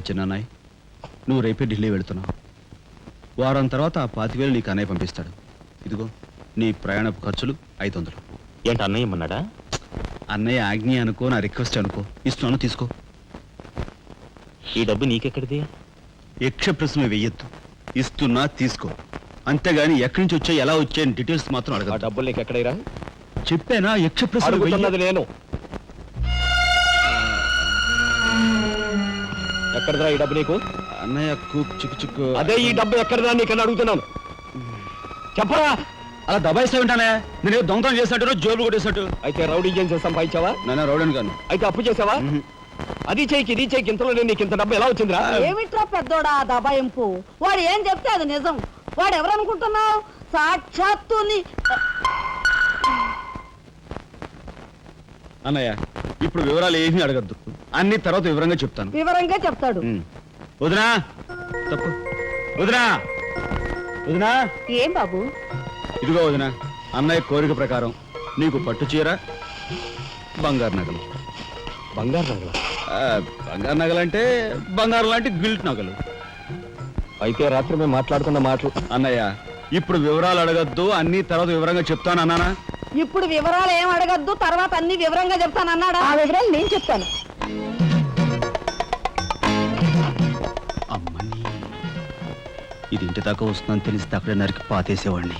చిన్నాయ్, నువ్వు రేపే ఢిల్లీ వెళుతున్నావు. వారం తర్వాత ఆ 25,000 నీకు అన్నయ్య పంపిస్తాడు. ఇదిగో నీ ప్రయాణపు ఖర్చులు 500. ఏంటి అన్నయ్య ఏమన్నాడా? అన్నయ్య ఆజ్ఞ అనుకో, నా రిక్వెస్ట్ అనుకో. ఇస్తున్నాను, తీసుకో. ఈ డబ్బు నీకెక్కడిది? యక్ష ప్రశ్న వెయ్యొద్దు. ఇస్తున్నా, తీసుకో. అంతేగాని ఎక్కడి నుంచి వచ్చాయి, ఎలా వచ్చాయని డీటెయిల్స్ మాత్రం అడగ. డబ్బులు నీకు ఎక్కడైరా? చెప్పానా, యక్ష ప్రశ్న నేను. ఎక్కడదా ఈ డబ్బు నీకు? అన్నయ్య చిక్కు చిక్కు. అదే ఈ డబ్బు ఎక్కడదా నీకన్నా అడుగుతున్నాను. చెప్పరా. అలా దబాయిస్తా ఉంటానే. నేను దొంగతనం చేసినట్టు, జోబులు కొట్టేసినట్టు. అయితే రౌడీ ఏం చేస్తాం, పాయించావా? నాన్న రౌడీని కాను. అయితే అప్పు చేసావా? అది చేయికి ఇది చేయికి ఇంతలో నీకు ఇంత డబ్బు ఎలా వచ్చిందిరా? ఏమిట్రా పెద్దోడా దబాయింపు? వాడు ఏం చెప్తే అది నిజం. వాడు ఎవరనుకుంటున్నావు? సాక్షాత్తు అన్నయ్య, ఇప్పుడు వివరాలు ఏమీ అడగద్దు. అన్ని తర్వాత వివరంగా చెప్తాను. వివరంగా చెప్తాడు. వదినా, తప్పు. వదినా, వదినా. ఏం బాబు? ఇదిగో వదినా, అన్నయ్య కోరిక ప్రకారం నీకు పట్టు చీర, బంగారు నగలు. బంగారు నగలు? బంగారు నగలంటే బంగారు లాంటి గిల్ట్ నగలు. అయితే రాత్రి మేము మాట్లాడుకున్న మాటలు. అన్నయ్య, ఇప్పుడు వివరాలు అడగద్దు, అన్ని తర్వాత వివరంగా చెప్తాను అన్నానా? ఇప్పుడు వివరాలు ఏం అడగద్దు, తర్వాత అన్ని వివరంగా చెప్తాను అన్నాడా? ఆ వివరాలు నేను చెప్తాను. అమ్మని, ఇది ఇంటి దాకా వస్తుందని తెలిస్తే అక్కడే నరికి పాతేసేవాడిని.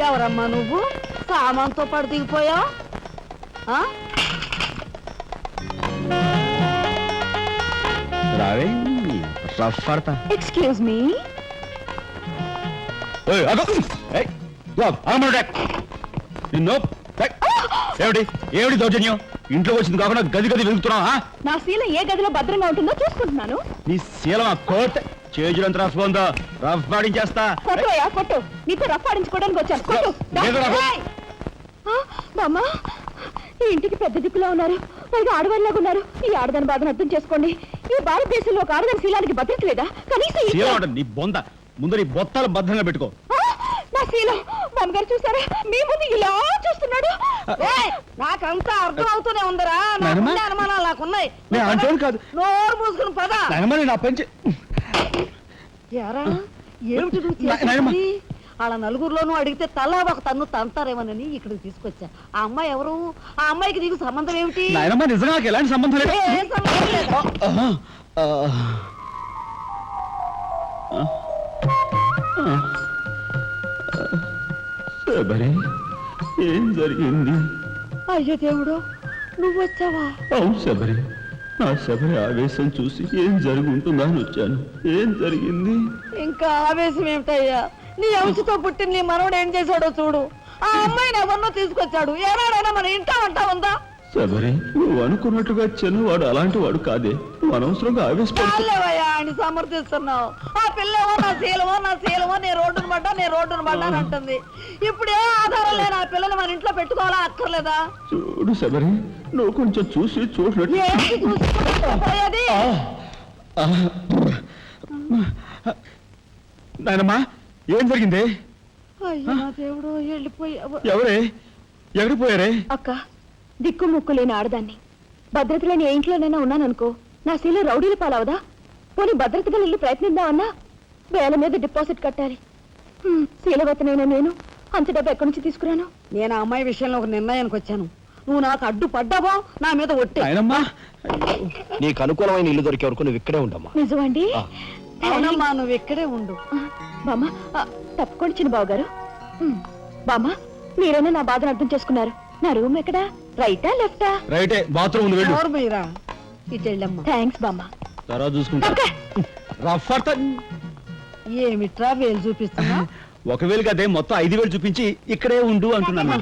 ఎవరమ్మా నువ్వు? సామాన్తో పాటు దిగిపోయా? రావే, రఫ్ పడతా. Excuse me. ఏమిటి దౌర్జన్యం? ఇంట్లో వచ్చింది కాకుండా గది గది వెతుకుతున్నావా? నా శీలం ఏ గదిలో భద్రంగా ఉంటుందో చూసుకుంటున్నాను. నీ శీలం కోట్ చేజులంత రఫ్ ఉందో, రఫ్ పాడించేస్తా. కొట్టు, నీతో రఫ్ ఆడించుకోవడానికి వచ్చాను. కొట్టు. బామ్మ, ఈ ఇంటికి పెద్ద దిక్కులో ఉన్నారు, పైగా ఆడవాళ్ళలాగా ఉన్నారు. ఈ ఆడదాని బాధను అర్థం చేసుకోండి. ఈ భారతదేశంలో ఒక ఆడదాని శీలానికి భద్రత లేదా? కనీసం నీ బొంద ముందు నీ బొత్తాలు భద్రంగా పెట్టుకో. నా శీలం మామగారు చూసారా? మీ ముందు ఇలా చూస్తున్నాడు. నాకంతా అర్థం అవుతూనే ఉందరా. అనుమానాలు నాకున్నాయి. కాదు, నోరు మూసుకుని పదా. నా పెంచి ఏమిటి వాళ్ళ నలుగురిలోనూ అడిగితే తలా ఒక తన్ను తంతారేమోనని ఇక్కడికి తీసుకొచ్చా. ఆ అమ్మాయి ఎవరు? ఆ అమ్మాయికి నీకు సంబంధం ఏమిటి? నిజంగా ఎలాంటి సంబంధం లేదు. ఏం జరిగింది? అయ్యో దేవుడు, నువ్వు వచ్చావా? అవును శబరి, నా శబరి ఆవేశం చూసి ఏం జరుగుంటుందా అని వచ్చాను. ఏం జరిగింది? ఇంకా ఆవేశం ఏమిటయ్యా? నీ అంశతో పుట్టిన నీ మనవడు ఏం చేశాడో చూడు. ఆ అమ్మాయిని ఎవరినో తీసుకొచ్చాడు. ఏనాడైనా మన ఇంటా అంటా ఉందా? శబరి, నువ్వు అనుకున్నట్టుగా చిన్నవాడు అలాంటి వాడు కాదే. నువ్వు అనవసరంగా ఆవేశపడలేవయ్యా అని సమర్థిస్తున్నావు. ఆ పిల్లవో నా శీలమో నీ రోడ్డును పడ్డా అంటుంది. ఇప్పుడు ఏ ఆధారం లేని ఆ పిల్లని మన ఇంట్లో పెట్టుకోవాలా అక్కర్లేదా? చూడు శబరి, నువ్వు కొంచెం చూసి చూడలేదు. నాయనమ్మా, ఏం జరిగింది? అయ్యో నా దేవుడు, వెళ్ళిపోయావు. ఎవరే? ఎక్కడికి పోయారే? అక్క, దిక్కు ముక్కు లేని ఆడదాన్ని, భద్రత లేని ఏ ఇంట్లోనైనా ఉన్నాననుకో, నా శీల రౌడీల పాలవదా? పోనీ భద్రతగా ఇల్లు ప్రయత్నిద్దామన్నా వేల మీద డిపాజిట్ కట్టాలి. శీలవతనైనా నేను అంత డబ్బు ఎక్కడి నుంచి తీసుకురాను? నేను ఆ అమ్మాయి విషయంలో ఒక నిర్ణయానికి వచ్చాను. నువ్వు నాకు అడ్డు పడ్డావో నా మీద ఒట్టే. నీకు అనుకూలమైన ఇల్లు దొరికే వరకు నువ్వు ఇక్కడే ఉండమ్మా. నిజమండి? అవునమ్మా, నువ్వు ఇక్కడే ఉండు. బామ్మ, తప్పుకోండి చిన్న బాబు గారు. బామ్మ, మీరైనా నా బాధను అర్థం చేసుకున్నారు. నా రూమ్ ఎక్కడా? రైటా లెఫ్టా? రైటే, బాత్రూమ్ ఉంది, వెళ్ళు. ఇటు వెళ్ళమ్మా. థ్యాంక్స్ బామ్మ. తర్వాత చూసుకుంటా. ఏమిట్రా వేలు చూపిస్తున్నా? ఒకవేళ కదే మొత్తం 5,000 చూపించి ఇక్కడే ఉండు అంటున్నాను.